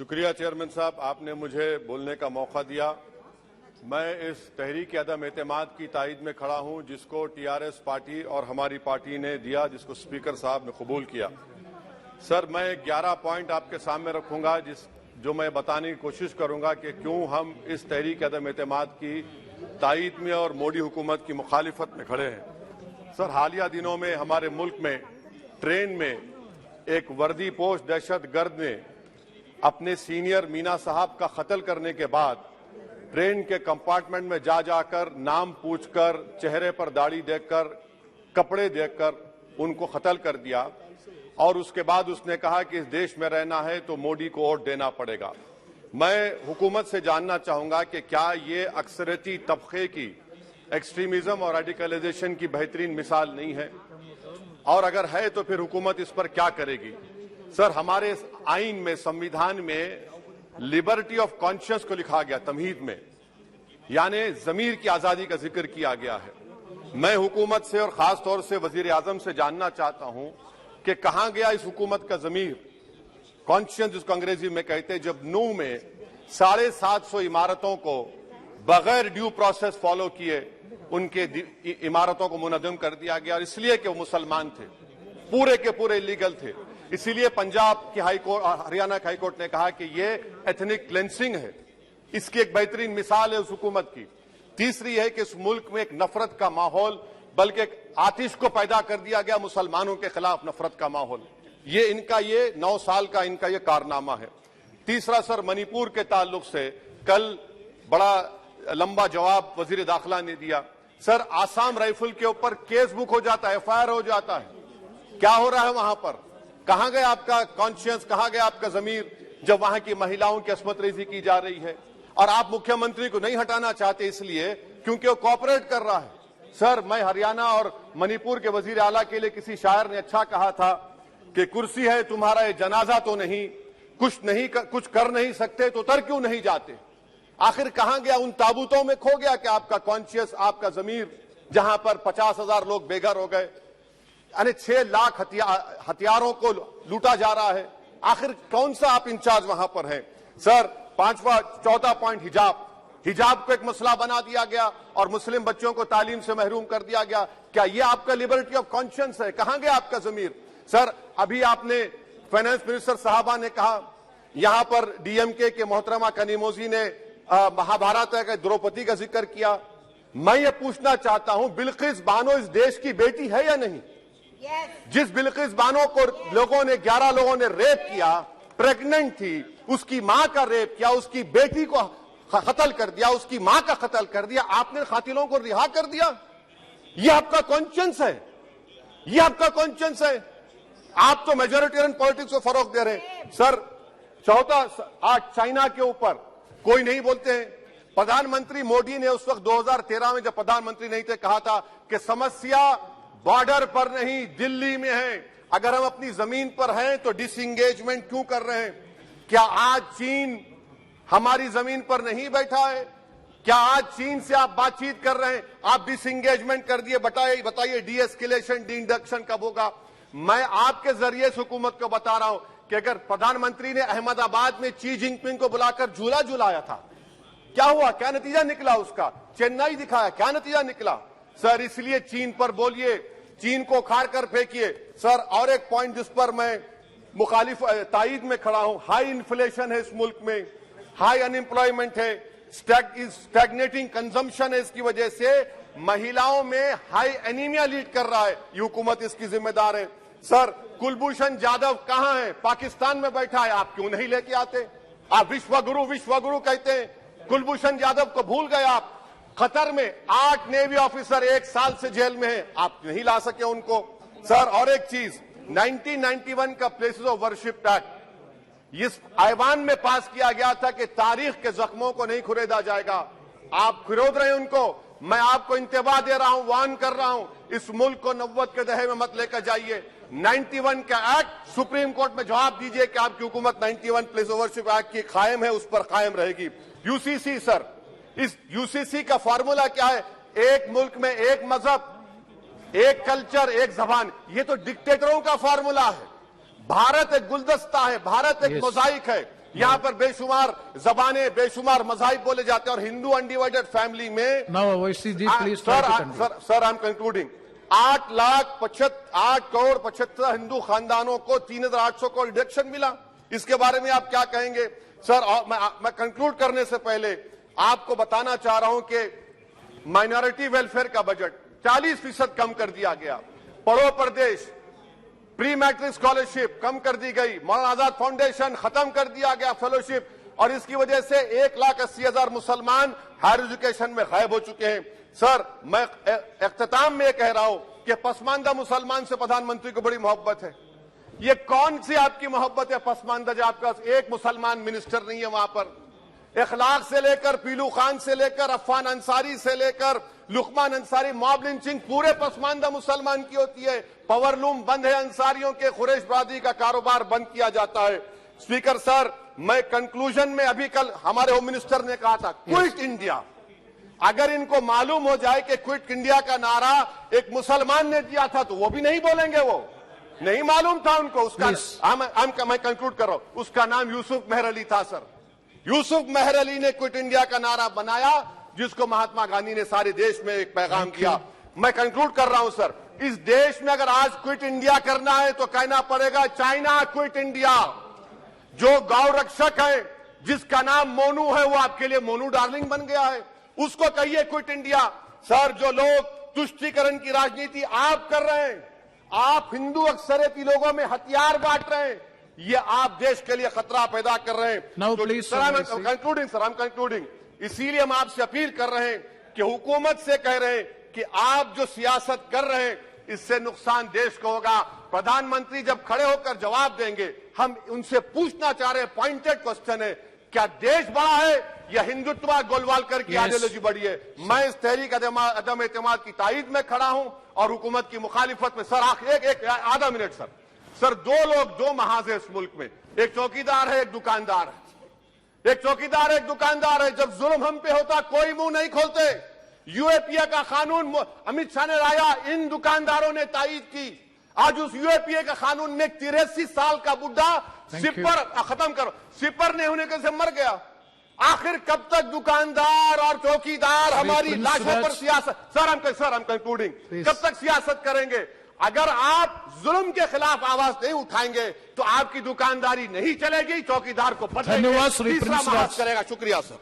शुक्रिया चेयरमैन साहब, आपने मुझे बोलने का मौका दिया। मैं इस तहरीक अदम एतमाद की तायद में खड़ा हूं जिसको टीआरएस पार्टी और हमारी पार्टी ने दिया, जिसको स्पीकर साहब ने कबूल किया। सर, मैं 11 पॉइंट आपके सामने रखूंगा जो मैं बताने की कोशिश करूंगा कि क्यों हम इस तहरीक अदम एतमाद की तायद में और मोदी हुकूमत की मुखालिफत में खड़े हैं। सर, हालिया दिनों में हमारे मुल्क में ट्रेन में एक वर्दीपोश दहशतगर्द ने अपने सीनियर मीना साहब का कत्ल करने के बाद ट्रेन के कंपार्टमेंट में जाकर नाम पूछकर, चेहरे पर दाढ़ी देखकर, कपड़े देखकर उनको कत्ल कर दिया और उसके बाद उसने कहा कि इस देश में रहना है तो मोदी को वोट देना पड़ेगा। मैं हुकूमत से जानना चाहूंगा कि क्या ये अक्सरियती तबके की एक्सट्रीमिज्म और रेडिकलाइजेशन की बेहतरीन मिसाल नहीं है, और अगर है तो फिर हुकूमत इस पर क्या करेगी। सर, हमारे आइन में, संविधान में लिबर्टी ऑफ कॉन्शियस को लिखा गया, तमहीद में, यानी जमीर की आजादी का जिक्र किया गया है। मैं हुकूमत से और खास तौर से वजीर आजम से जानना चाहता हूं कि कहां गया इस हुकूमत का जमीर, कॉन्शियस जिसको अंग्रेजी में कहते हैं, जब नूह में 750 इमारतों को बगैर ड्यू प्रोसेस फॉलो किए उनके इमारतों को मुनज़्ज़म कर दिया गया, और इसलिए कि वो मुसलमान थे, पूरे के पूरे इलीगल थे। इसीलिए पंजाब की हाईकोर्ट और हरियाणा की हाईकोर्ट ने कहा कि ये एथनिक क्लेंसिंग है। इसकी एक बेहतरीन मिसाल है उस हुकूमत की। तीसरी है कि इस मुल्क में एक नफरत का माहौल, बल्कि एक आतिश को पैदा कर दिया गया, मुसलमानों के खिलाफ नफरत का माहौल। ये इनका ये 9 साल का इनका ये कारनामा है। तीसरा सर, मणिपुर के ताल्लुक से कल बड़ा लंबा जवाब वजीर दाखिला ने दिया। सर, आसाम राइफल के ऊपर केस बुक हो जाता है, एफआईआर हो जाता है। क्या हो रहा है वहां पर? कहां गया आपका कॉन्शियस, कहां गया आपका जमीर जब वहां की महिलाओं की अस्मत रेजी की जा रही है? और आप मुख्यमंत्री को नहीं हटाना चाहते इसलिए क्योंकि वो कोऑपरेट कर रहा है। सर, मैं हरियाणा और मणिपुर के वजीर आला के लिए किसी शायर ने अच्छा कहा था कि कुर्सी है तुम्हारा ये जनाजा तो नहीं, कुछ कर नहीं सकते तो उतर क्यों नहीं जाते। आखिर कहां गया? उन ताबूतों में खो गया कि आपका कॉन्शियस, आपका जमीर, जहां पर 50,000 लोग बेघर हो गए, यानी 6 लाख हथियारों को लूटा जा रहा है। आखिर कौन सा आप इंचार्ज वहां पर हैं? सर, चौथा पॉइंट, हिजाब को एक मसला बना दिया गया और मुस्लिम बच्चों को तालीम से महरूम कर दिया गया। क्या ये आपका लिबर्टी ऑफ कॉन्शियंस है? कहां गया आपका जमीर? सर, अभी आपने फाइनेंस मिनिस्टर साहबा ने कहा, यहां पर डीएमके के मोहतरमा कनीमोजी ने महाभारत के द्रौपदी का जिक्र किया। मैं ये पूछना चाहता हूं, बिल्किस बानो इस देश की बेटी है या नहीं? जिस बिल्किस बानो को 11 लोगों ने रेप किया, प्रेग्नेंट थी, उसकी मां का रेप किया, उसकी बेटी को कत्ल कर दिया, उसकी मां का कत्ल कर दिया, आपने कातिलों को रिहा कर दिया। ये आपका कॉन्शियंस है? ये आपका कॉन्शियंस है? आप तो मेजोरिटेरियन पॉलिटिक्स को फरोग दे रहे हैं। सर, चौथा, आज चाइना के ऊपर कोई नहीं बोलते हैं। प्रधानमंत्री मोदी ने उस वक्त 2013 में जब प्रधानमंत्री नहीं थे कहा था कि समस्या बॉर्डर पर नहीं, दिल्ली में है। अगर हम अपनी जमीन पर हैं तो डिसएंगेजमेंट क्यों कर रहे हैं? क्या आज चीन हमारी जमीन पर नहीं बैठा है? क्या आज चीन से आप बातचीत कर रहे हैं? आप डिसएंगेजमेंट कर दिए। बताइए डी एस्केलेशन, डी इंडक्शन कब होगा? मैं आपके जरिए इस हुकूमत को बता रहा हूं कि अगर प्रधानमंत्री ने अहमदाबाद में शी जिनपिंग को बुलाकर झूला झुलाया था, क्या हुआ? क्या नतीजा निकला उसका? चेन्नई दिखाया, क्या नतीजा निकला? सर, इसलिए चीन पर बोलिए, चीन को उखाड़ कर फेंकिए। सर, और एक पॉइंट जिस पर मैं मुखालिफ तायद में खड़ा हूं, हाई इन्फ्लेशन है इस मुल्क में, हाई अनएम्प्लॉयमेंट है, स्टैग्नेटिंग कंजम्पशन है। इसकी वजह से महिलाओं में हाई एनीमिया लीड कर रहा है। ये हुकूमत इसकी जिम्मेदार है। सर, कुलभूषण जाधव कहां है? पाकिस्तान में बैठा है, आप क्यों नहीं लेके आते? आप विश्वगुरु कहते हैं, कुलभूषण जाधव को भूल गए आप। कतर में 8 नेवी ऑफिसर 1 साल से जेल में हैं, आप नहीं ला सके उनको। सर, और एक चीज, 1991 का प्लेसेस ऑफ वर्शिप एक्ट इस ऐवान में पास किया गया था कि तारीख के जख्मों को नहीं खुरेदा जाएगा। आप खुरोद रहे हैं उनको। मैं आपको इंतबाह दे रहा हूं, वार्न कर रहा हूं, इस मुल्क को 90 के दहे में मत लेकर जाइए। 91 का एक्ट सुप्रीम कोर्ट में जवाब दीजिए कि आपकी हुकूमत 91 प्लेस ऑफ वर्शिप एक्ट की कायम है, उस पर कायम रहेगी। यूसीसी, सर, इस यूसीसी का फॉर्मूला क्या है? एक मुल्क में एक मजहब, एक कल्चर, एक जबान। ये तो डिक्टेटरों का फॉर्मूला है। भारत एक गुलदस्ता है, भारत एक मोजाइक है। यहाँ पर बेशुमार जबानें, बेशुमार मज़ाहिब बोले जाते हैं और हिंदू अनडिवाइडेड फैमिली में sir I am concluding 8 crore 75 Hindu खानदानों को 3,800 करोड़ डिडक्शन मिला। इसके बारे में आप क्या कहेंगे सर? मैं कंक्लूड करने से पहले आपको बताना चाह रहा हूं कि माइनॉरिटी वेलफेयर का बजट 40% कम कर दिया गया। पढ़ो प्रदेश, प्री मैट्रिक स्कॉलरशिप कम कर दी गई, मौलाना आजाद फाउंडेशन खत्म कर दिया गया फेलोशिप, और इसकी वजह से 1,80,000 मुसलमान हायर एजुकेशन में गायब हो चुके हैं। सर मैं इख्तिताम में कह रहा हूं कि पसमानदा मुसलमान से प्रधानमंत्री को बड़ी मोहब्बत है। ये कौन सी आपकी मोहब्बत है पसमानदा, जो आपका एक मुसलमान मिनिस्टर नहीं है वहां पर? इखलाक से लेकर पीलू खान से लेकर अफान अंसारी से लेकर लुकमान अंसारी, मॉब लिंचिंग पूरे पसमानदा मुसलमान की होती है। पावरलूम बंद है अंसारियों के, कुरैश बरादरी का कारोबार बंद किया जाता है। स्पीकर सर, मैं कंक्लूजन में अभी कल हमारे होम मिनिस्टर ने कहा था क्विट इंडिया। अगर इनको मालूम हो जाए कि क्विट इंडिया का नारा एक मुसलमान ने दिया था तो वो भी नहीं बोलेंगे, वो नहीं मालूम था उनको। उसका मैं कंक्लूड कर रहा हूं, उसका नाम यूसुफ मेहर अली था सर। यूसुफ मेहर अली ने क्विट इंडिया का नारा बनाया, जिसको महात्मा गांधी ने सारे देश में एक पैगाम किया। मैं कंक्लूड कर रहा हूं सर, इस देश में अगर आज क्विट इंडिया करना है तो कहना पड़ेगा चाइना क्विट इंडिया। जो गौ रक्षक है जिसका नाम मोनू है, वो आपके लिए मोनू डार्लिंग बन गया है, उसको कहिए क्विट इंडिया। सर जो लोग तुष्टीकरण की राजनीति आप कर रहे हैं, आप हिंदू अक्सरियती लोगों में हथियार बांट रहे हैं, ये आप देश के लिए खतरा पैदा कर रहे हैं। Sir I'm concluding. इसीलिए हम आपसे अपील कर रहे हैं कि हुकूमत से कह रहे हैं कि आप जो सियासत कर रहे हैं इससे नुकसान देश को होगा। प्रधानमंत्री जब खड़े होकर जवाब देंगे, हम उनसे पूछना चाह रहे हैं, पॉइंटेड क्वेश्चन है, क्या देश बड़ा है या हिंदुत्व गोलवालकर की आइडियोलॉजी बड़ी है? मैं इस तहरीक अदम एतमाद की तायद में खड़ा हूं और हुकूमत की मुखालिफत में। सर एक आधा मिनट सर, दो लोग, दो महाज है इस मुल्क में, एक चौकीदार है, एक दुकानदार है। एक चौकीदार है, एक दुकानदार है। जब जुल्म हम पे होता कोई मुंह नहीं खोलते। यूएपीए का कानून अमित शाह ने लाया, इन दुकानदारों ने तायद की। आज उस यूएपीए का कानून में 83 साल का बुढ़ा सिपर खत्म करो, सिपर नहीं होने से मर गया। आखिर कब तक दुकानदार और चौकीदार हमारी लाशों पर सियासत? सर हम कंक्लूडिंग, कब तक सियासत करेंगे? अगर आप जुल्म के खिलाफ आवाज नहीं उठाएंगे तो आपकी दुकानदारी नहीं चलेगी, चौकीदार को पता धन्यवाद तीसरा महाज करेगा। शुक्रिया सर।